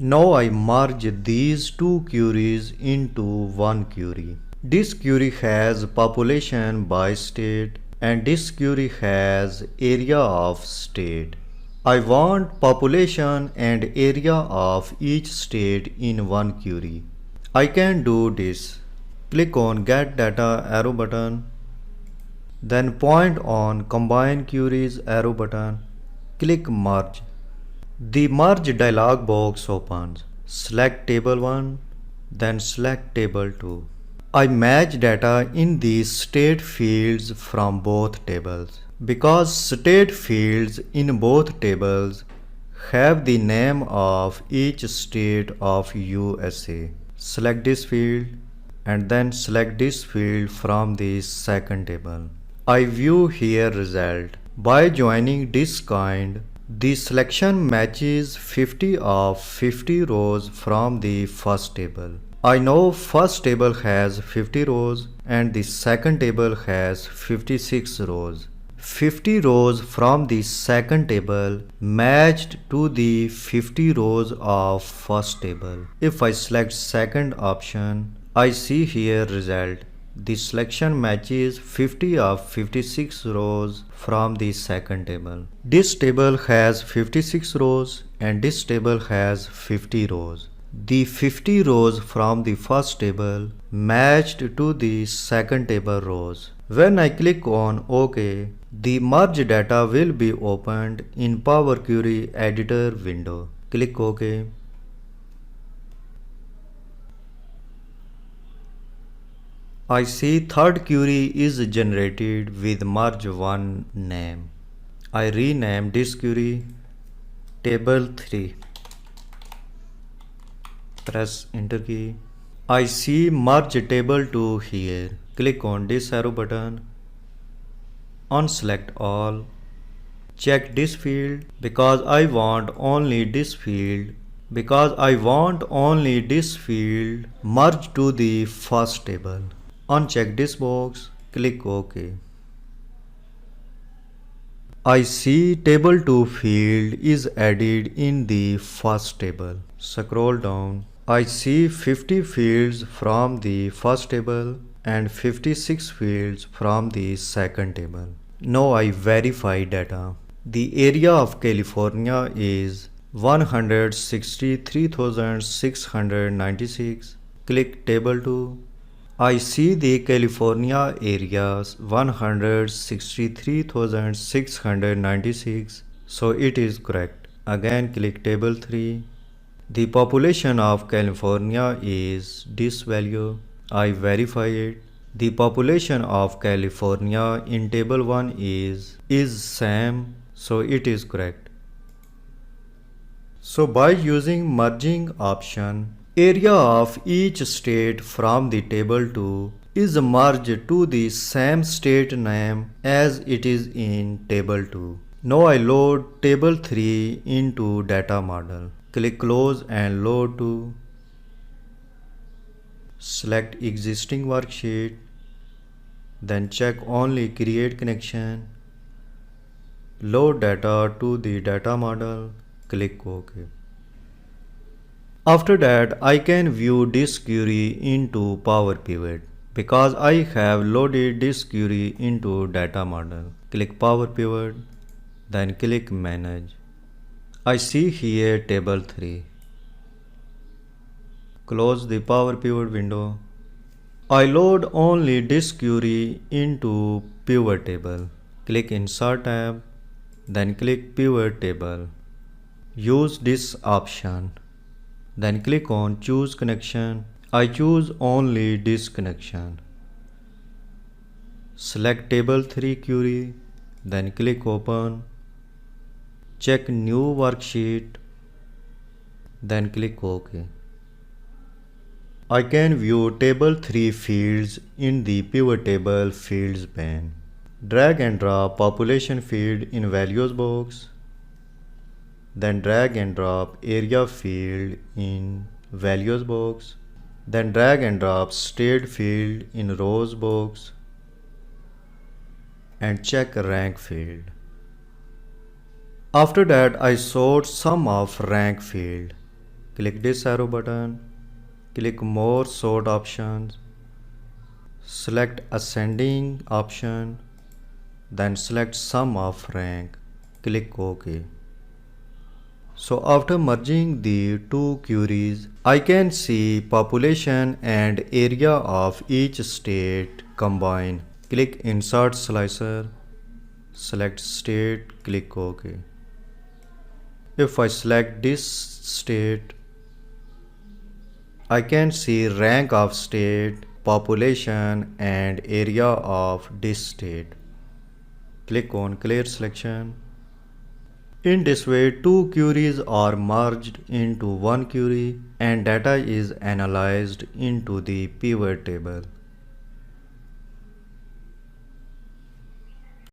Now I merge these two queries into one query. This query has population by state and this query has area of state. I want population and area of each state in one query. I can do this. Click on Get Data arrow button. Then point on Combine Queries arrow button. Click Merge. The Merge dialog box opens. Select Table 1, then select Table 2. I match data in the state fields from both tables. Because state fields in both tables have the name of each state of USA. Select this field and then select this field from the second table. I view here result. By joining this kind, the selection matches 50 of 50 rows from the first table. I know first table has 50 rows and the second table has 56 rows. 50 rows from the second table matched to the 50 rows of first table. If I select second option, I see here result. The selection matches 50 of 56 rows from the second table. This table has 56 rows and this table has 50 rows. The 50 rows from the first table matched to the second table rows. When I click on OK, the merge data will be opened in Power Query Editor window. Click OK. I see third query is generated with merge1 name. I rename this query table 3. Press enter key. I see merge table 2 here. Click on this arrow button. Unselect all. Check this field because I want only this field. Merge to the first table. Uncheck this box, click OK. I see table 2 field is added in the first table. Scroll down. I see 50 fields from the first table and 56 fields from the second table. Now I verify data. The area of California is 163,696. Click table 2. I see the California areas 163,696, so it is correct. Again click table 3. The population of California is this value. I verify it. The population of California in table 1 is same, so it is correct. So by using merging option, area of each state from the table 2 is merged to the same state name as it is in table 2. Now I load table 3 into data model. Click close and load to. Select existing worksheet. Then check only create connection. Load data to the data model. Click OK. After that, I can view this query into Power Pivot because I have loaded this query into data model. Click Power Pivot, then click Manage. I see here table 3. Close the Power Pivot window. I load only this query into Pivot Table. Click Insert tab, then click Pivot Table. Use this option. Then click on Choose Connection. I choose only this connection. Select table 3 query, then click Open. Check New Worksheet, then click OK. I can view table 3 fields in the Pivot Table Fields pane. Drag and drop population field in Values box. Then drag and drop area field in Values box. Then drag and drop state field in Rows box. And check rank field. After that, I sort sum of rank field. Click this arrow button. Click more sort options. Select ascending option. Then select sum of rank. Click OK. So after merging the two queries, I can see population and area of each state combine. Click Insert Slicer, select state, click OK. If I select this state, I can see rank of state, population and area of this state. Click on Clear Selection. In this way, two queries are merged into one query and data is analyzed into the pivot table.